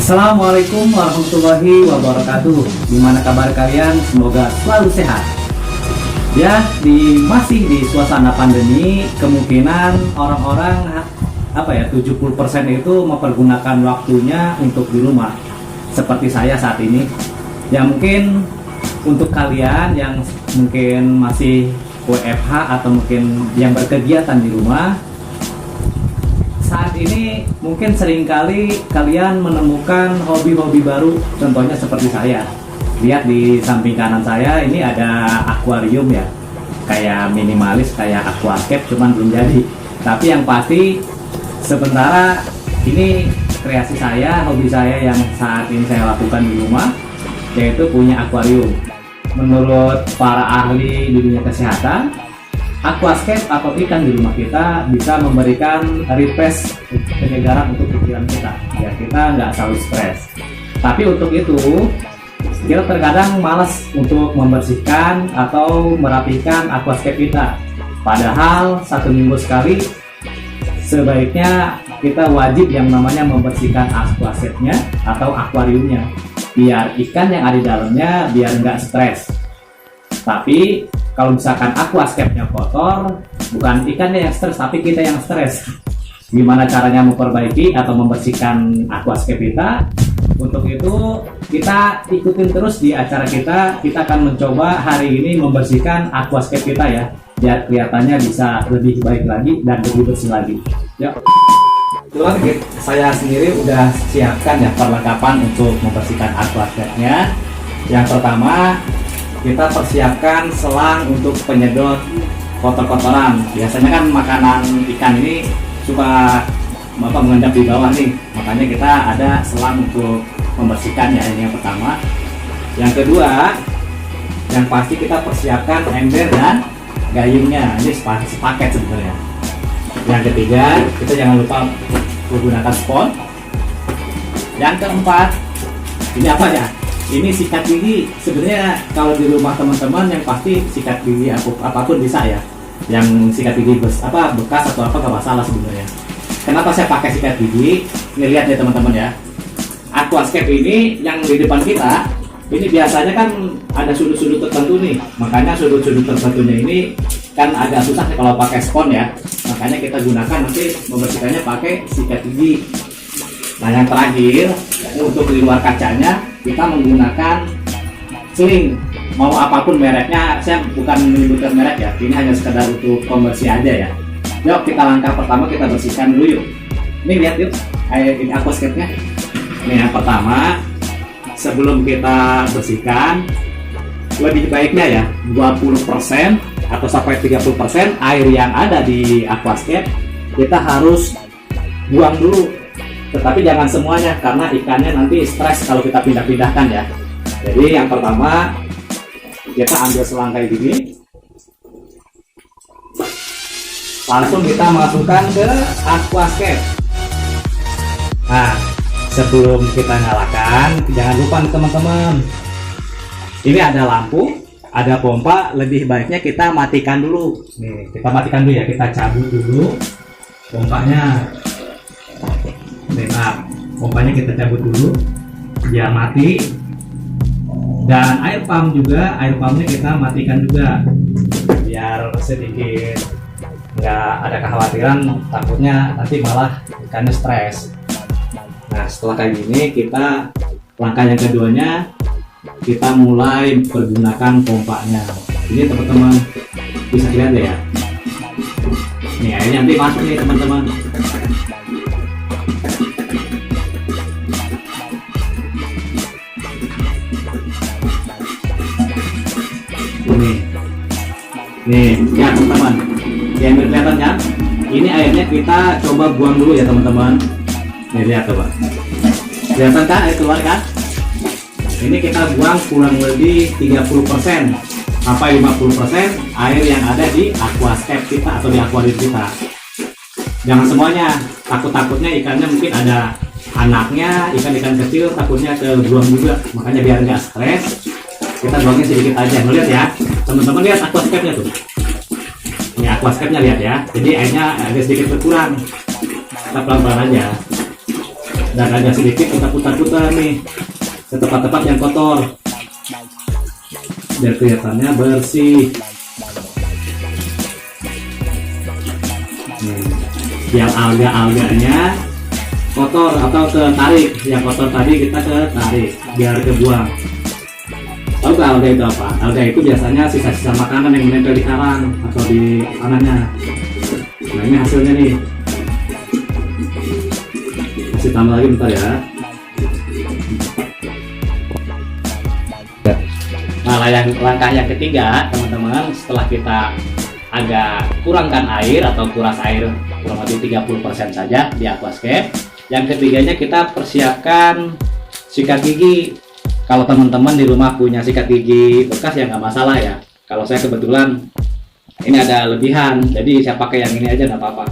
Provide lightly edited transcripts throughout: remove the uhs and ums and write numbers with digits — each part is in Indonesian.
Assalamualaikum warahmatullahi wabarakatuh. Gimana kabar kalian? Semoga selalu sehat. Ya, masih di suasana pandemi, kemungkinan orang-orang 70% itu mempergunakan waktunya untuk di rumah. Seperti saya saat ini. Ya mungkin untuk kalian yang mungkin masih WFH atau mungkin yang berkegiatan di rumah, saat ini mungkin seringkali kalian menemukan hobi-hobi baru, contohnya seperti saya. Lihat di samping kanan saya ini ada akuarium ya, kayak minimalis, kayak aquascape, cuman belum jadi. Tapi yang pasti sementara ini kreasi saya, hobi saya yang saat ini saya lakukan di rumah, yaitu punya akuarium. Menurut para ahli di dunia kesehatan, aquascape atau ikan di rumah kita bisa memberikan refresh, penyegaran untuk pikiran kita. Ya, kita nggak selalu stres. Tapi untuk itu, kita terkadang malas untuk membersihkan atau merapikan aquascape kita. Padahal 1 minggu sekali, sebaiknya kita wajib yang namanya membersihkan aquascape-nya atau akuariumnya. Biar ikan yang ada di dalamnya biar nggak stres. Tapi kalau misalkan aquascape-nya kotor, bukan ikannya yang stres, tapi kita yang stres. Gimana caranya memperbaiki atau membersihkan aquascape kita? Untuk itu, kita ikutin terus di acara kita. Kita akan mencoba hari ini membersihkan aquascape kita ya, biar kelihatannya bisa lebih baik lagi dan lebih bersih lagi. Yuk. Kebetulan saya sendiri udah siapkan ya perlengkapan untuk membersihkan aquascape-nya. Yang pertama, kita persiapkan selang untuk penyedot kotor-kotoran. Biasanya kan makanan ikan ini suka mengendap di bawah nih, makanya kita ada selang untuk membersihkannya. Ini yang pertama. Yang kedua, yang pasti kita persiapkan ember dan gayungnya. Ini sepaket sebenarnya. Yang ketiga, kita jangan lupa menggunakan spons. Yang keempat, ini apa ya? Ini sikat gigi. Sebenarnya kalau di rumah teman-teman yang pasti sikat gigi apapun bisa ya. Yang sikat gigi bekas atau apa nggak masalah sebenarnya. Kenapa saya pakai sikat gigi? Ini lihat ya teman-teman ya. Aquascape ini yang di depan kita, ini biasanya kan ada sudut-sudut tertentu nih. Makanya sudut-sudut tertentunya ini kan agak susah kalau pakai spons ya. Makanya kita gunakan nanti membersihkannya pakai sikat gigi. Nah yang terakhir, untuk di luar kacanya kita menggunakan sling. Mau apapun mereknya, saya bukan menyebutkan merek ya, ini hanya sekedar untuk pembersih aja ya. Yuk kita langkah pertama kita bersihkan dulu yuk. Ini lihat yuk, ini aquascape-nya. Ini yang pertama, sebelum kita bersihkan, lebih baiknya ya 20% atau sampai 30% air yang ada di aquascape kita harus buang dulu. Tetapi jangan semuanya, karena ikannya nanti stres kalau kita pindah-pindahkan ya. Jadi yang pertama, kita ambil selang kayak gini, langsung kita masukkan ke aquascape. Nah, sebelum kita nyalakan, jangan lupa nih teman-teman, ini ada lampu, ada pompa, lebih baiknya kita matikan dulu. Nih, kita matikan dulu ya, kita cabut dulu pompanya. Nah, pompanya kita cabut dulu biar mati. Dan air pump juga, air pumpnya kita matikan juga biar sedikit nggak ada kekhawatiran, takutnya nanti malah ikannya stres. Nah setelah kayak gini, kita langkah yang keduanya kita mulai pergunakan pompanya. Ini teman-teman bisa lihat ya, nih airnya nanti masuk nih teman-teman. Nih ya teman-teman, yang kelihatan kan? Ini airnya kita coba buang dulu ya teman-teman. Nih lihat coba, kelihatan kan air keluar kan? Ini kita buang kurang lebih 30% sampai 50% air yang ada di aquascape kita atau di akuarium kita. Jangan semuanya, takutnya ikannya mungkin ada anaknya, ikan-ikan kecil takutnya kebuang juga. Makanya biar nggak stres, kita buangnya sedikit aja. Melihat ya teman-teman, lihat aquascape-nya tuh. Ini aquascape-nya lihat ya. Jadi airnya agak sedikit berkurang. Kita pelan-pelan aja. dan agak sedikit kita putar-putar nih ke tempat-tempat yang kotor biar kelihatannya bersih. Biar alga-alganya kotor atau ketarik, yang kotor tadi kita ketarik biar kebuang. Tahu nggak alga itu apa? Alga itu biasanya sisa-sisa makanan yang menempel di karang atau di tanahnya. Nah ini hasilnya nih. Kasih tambah lagi bentar ya. Nah langkah yang ketiga teman-teman, setelah kita agak kurangkan air atau kuras air kurang lebih 30% saja di aquascape, yang ketiganya kita persiapkan sikat gigi. Kalau teman-teman di rumah punya sikat gigi bekas ya nggak masalah ya. Kalau saya kebetulan ini ada lebihan, jadi saya pakai yang ini aja nggak apa-apa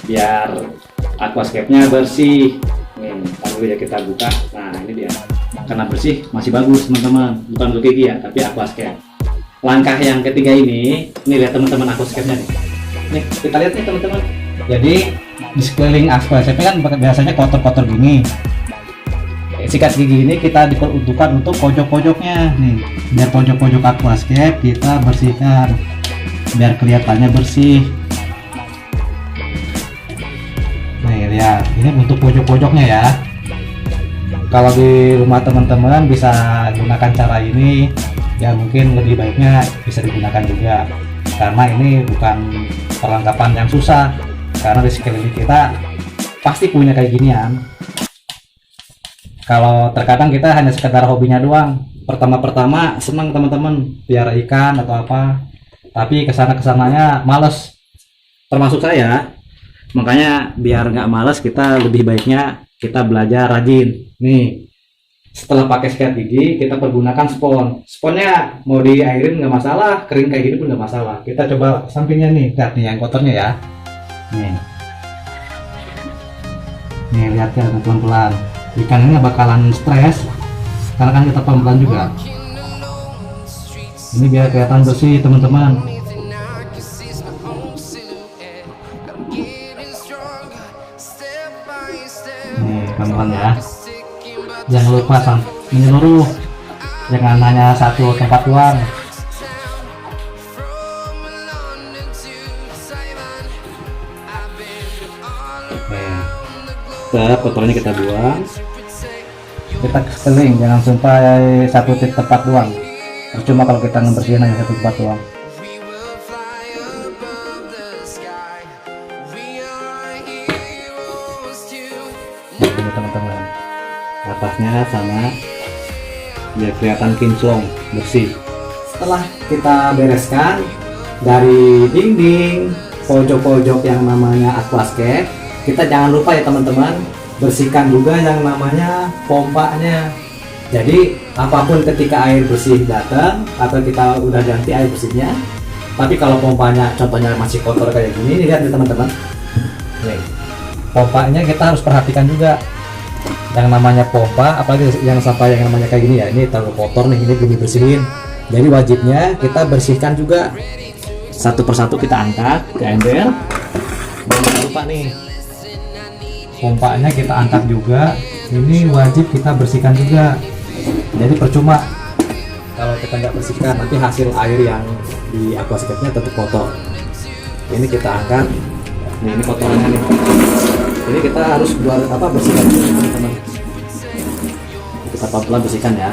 biar aquascape-nya bersih. Nih lalu ya kita buka. Nah ini dia, karena bersih masih bagus teman-teman, bukan untuk gigi ya tapi aquascape. Langkah yang ketiga ini lihat teman-teman aquascape-nya nih, kita lihat nih teman-teman. Jadi di sekeliling aquascape kan biasanya kotor-kotor gini. Sikat gigi ini kita diperuntukkan untuk pojok-pojoknya nih, biar pojok-pojok aquascape kita bersihkan biar kelihatannya bersih. Nih lihat, ini untuk pojok-pojoknya ya. Kalau di rumah teman-teman bisa gunakan cara ini ya, mungkin lebih baiknya bisa digunakan juga, karena ini bukan perlengkapan yang susah, karena di sekeliling kita pasti punya kayak ginian. Kalau terkadang kita hanya sekedar hobinya doang, pertama-pertama senang teman-teman piara ikan atau apa, tapi kesana-kesananya males, termasuk saya. Makanya biar nggak males, kita lebih baiknya kita belajar rajin nih. Setelah pakai sikat gigi, kita pergunakan spons. Sponnya mau diairin nggak masalah, kering kayak gini pun nggak masalah. Kita coba sampingnya nih, lihat nih yang kotornya ya. Nih lihat ya pelan-pelan. Ikannya bakalan stres, karena kan kita pelan-pelan juga. Ini biar kelihatan bersih teman-teman. Nih pelan-pelan ya. Jangan lupa menyeluruh, jangan hanya satu tempat doang. Kotornya kita buang, kita sekeliling, jangan sampai satu tempat doang. Percuma kalau kita ngebersihin hanya satu tempat doang. Ini teman-teman, atasnya sama biar kelihatan kinclong bersih. Setelah kita bereskan dari dinding, pojok-pojok yang namanya aquascape, kita jangan lupa ya teman-teman, bersihkan juga yang namanya pompanya. Jadi apapun ketika air bersih datang atau kita udah ganti air bersihnya, tapi kalau pompanya contohnya masih kotor kayak gini, lihat nih teman-teman, pompanya kita harus perhatikan juga. Yang namanya pompa, apalagi yang sampai yang namanya kayak gini ya, ini terlalu kotor nih, ini belum dibersihin. Jadi wajibnya kita bersihkan juga, satu persatu kita angkat ke ember. Jangan lupa nih, pompanya kita angkat juga, ini wajib kita bersihkan juga. Jadi percuma kalau kita nggak bersihkan, nanti hasil air yang di aquascape-nya tetap kotor. Ini kita angkat, ini kotorannya nih. Ini kita harus bersihkan dulu teman-teman. Kita pelan-pelan bersihkan ya.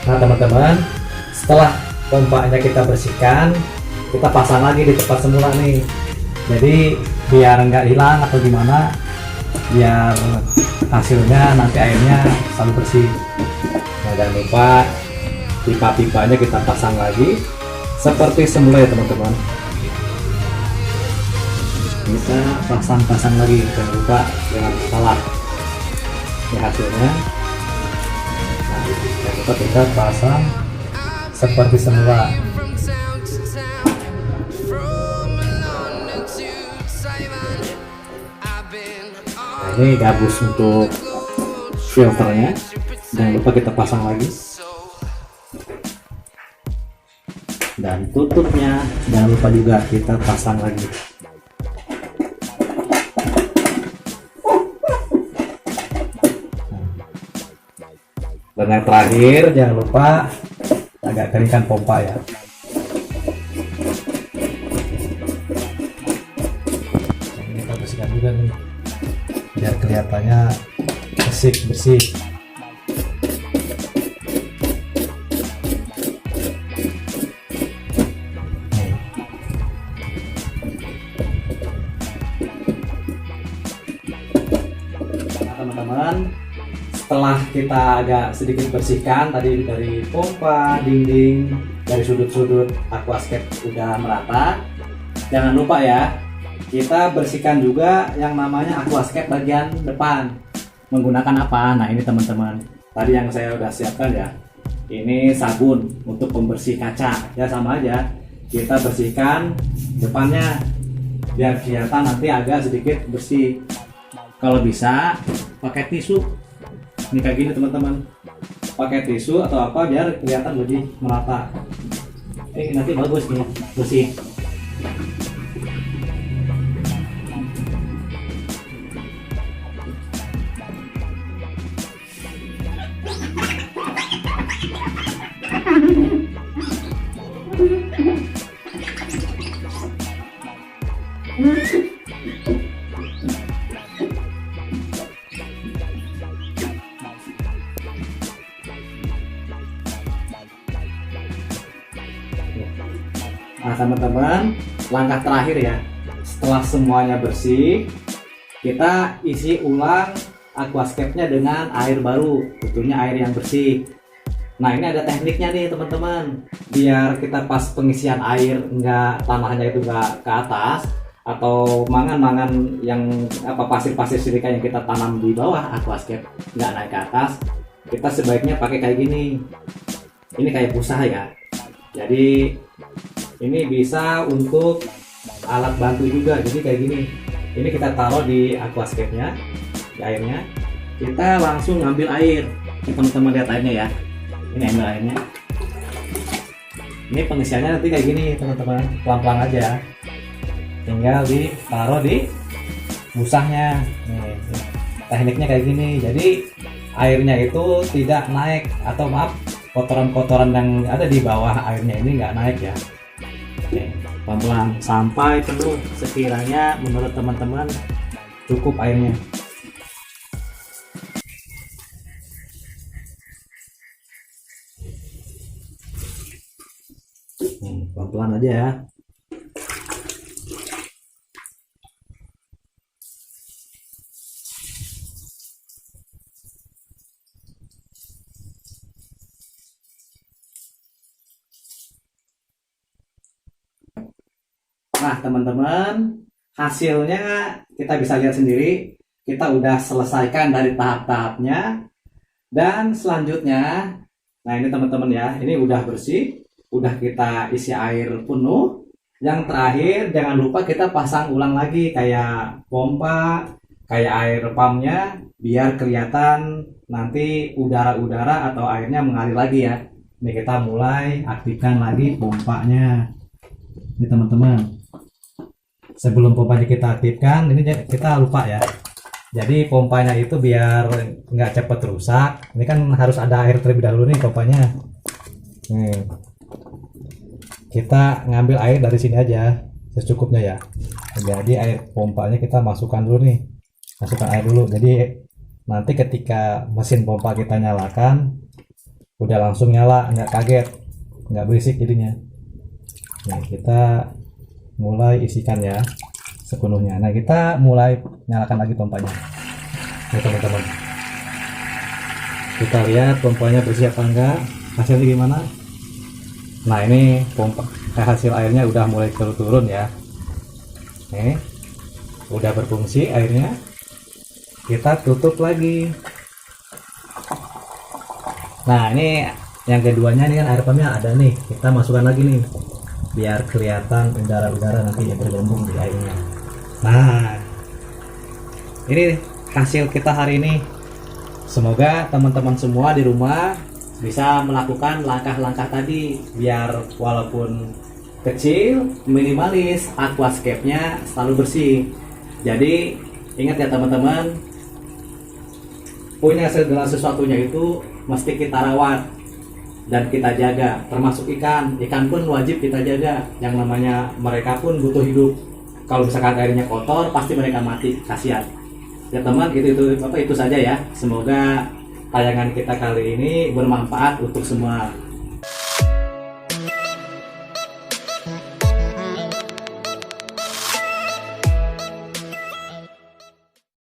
Nah teman-teman, setelah pompanya kita bersihkan, kita pasang lagi di tempat semula nih. Jadi biar nggak hilang atau gimana, biar hasilnya nanti airnya selalu bersih. Nah, jangan lupa pipa-pipanya kita pasang lagi seperti semula ya teman-teman. Kita pasang lagi, jangan lupa, jangan salah. Ini hasilnya. Nah, jangan lupa kita pasang seperti semula. Nah, ini gabus untuk filternya, jangan lupa kita pasang lagi. Dan tutupnya jangan lupa juga kita pasang lagi. Dan yang terakhir jangan lupa agak keringkan pompa ya. Ini kita bersihkan juga nih biar kelihatannya bersih. Teman-teman, setelah kita agak sedikit bersihkan tadi dari pompa, dinding, dari sudut-sudut aquascape udah merata, jangan lupa ya, kita bersihkan juga yang namanya aquascape bagian depan. Menggunakan apa? Nah, ini teman-teman, tadi yang saya udah siapkan ya, ini sabun untuk pembersih kaca ya, sama aja kita bersihkan depannya biar kelihatan nanti agak sedikit bersih. Kalau bisa pakai tisu, ini kayak gini teman-teman, pakai tisu atau apa biar kelihatan lebih merata. Nanti bagus nih bersih. Nah teman-teman, langkah terakhir ya, setelah semuanya bersih, kita isi ulang aquascape-nya dengan air baru, tentunya air yang bersih. Nah, ini ada tekniknya nih teman-teman, biar kita pas pengisian air tanahnya itu nggak ke atas, atau mangan-mangan yang pasir-pasir silika yang kita tanam di bawah aquascape nggak naik ke atas, kita sebaiknya pakai kayak gini. Ini kayak busa ya, jadi ini bisa untuk alat bantu juga. Jadi kayak gini, ini kita taruh di aquascape-nya, di airnya, kita langsung ngambil air. Teman-teman lihat airnya ya, ini ambil airnya. Ini pengisiannya nanti kayak gini teman-teman, pelan-pelan aja, tinggal ditaruh di busahnya. Nih, tekniknya kayak gini, jadi airnya itu tidak naik, atau maaf, kotoran-kotoran yang ada di bawah airnya ini nggak naik ya. Oke, pelan-pelan sampai penuh, sekiranya menurut teman-teman cukup airnya. Pelan-pelan aja ya. Nah teman-teman, hasilnya kita bisa lihat sendiri, kita udah selesaikan dari tahap-tahapnya. Dan selanjutnya, nah ini teman-teman ya, ini udah bersih, udah kita isi air penuh. Yang terakhir jangan lupa kita pasang ulang lagi kayak pompa, kayak air pumpnya, biar kelihatan nanti udara-udara atau airnya mengalir lagi ya. Ini kita mulai aktifkan lagi pompanya. Ini teman-teman, sebelum pompanya kita aktifkan, ini kita lupa ya, jadi pompanya itu biar nggak cepet rusak, ini kan harus ada air terlebih dahulu nih pompanya. Nih, kita ngambil air dari sini aja secukupnya ya, jadi air pompanya kita masukkan dulu nih, masukkan air dulu, jadi nanti ketika mesin pompa kita nyalakan udah langsung nyala, nggak kaget, nggak berisik jadinya. Nah, kita mulai isikan ya sepenuhnya. Nah, kita mulai nyalakan lagi pompanya. Nih teman-teman, kita lihat pompanya bersih apa enggak, hasilnya gimana. Nah ini pompa hasil airnya udah mulai turun ya. Nih udah berfungsi airnya, kita tutup lagi. Nah ini yang keduanya, ini kan air pumpnya ada nih, kita masukkan lagi nih biar kelihatan udara-udara nanti yang bergabung di airnya. Nah ini hasil kita hari ini. Semoga teman-teman semua di rumah bisa melakukan langkah-langkah tadi biar walaupun kecil, minimalis, aquascape-nya selalu bersih. Jadi ingat ya teman-teman, punya segala sesuatunya itu mesti kita rawat dan kita jaga, termasuk ikan pun wajib kita jaga. Yang namanya mereka pun butuh hidup. Kalau misalkan airnya kotor pasti mereka mati, kasihan ya teman. Itu saja ya. Semoga tayangan kita kali ini bermanfaat untuk semua.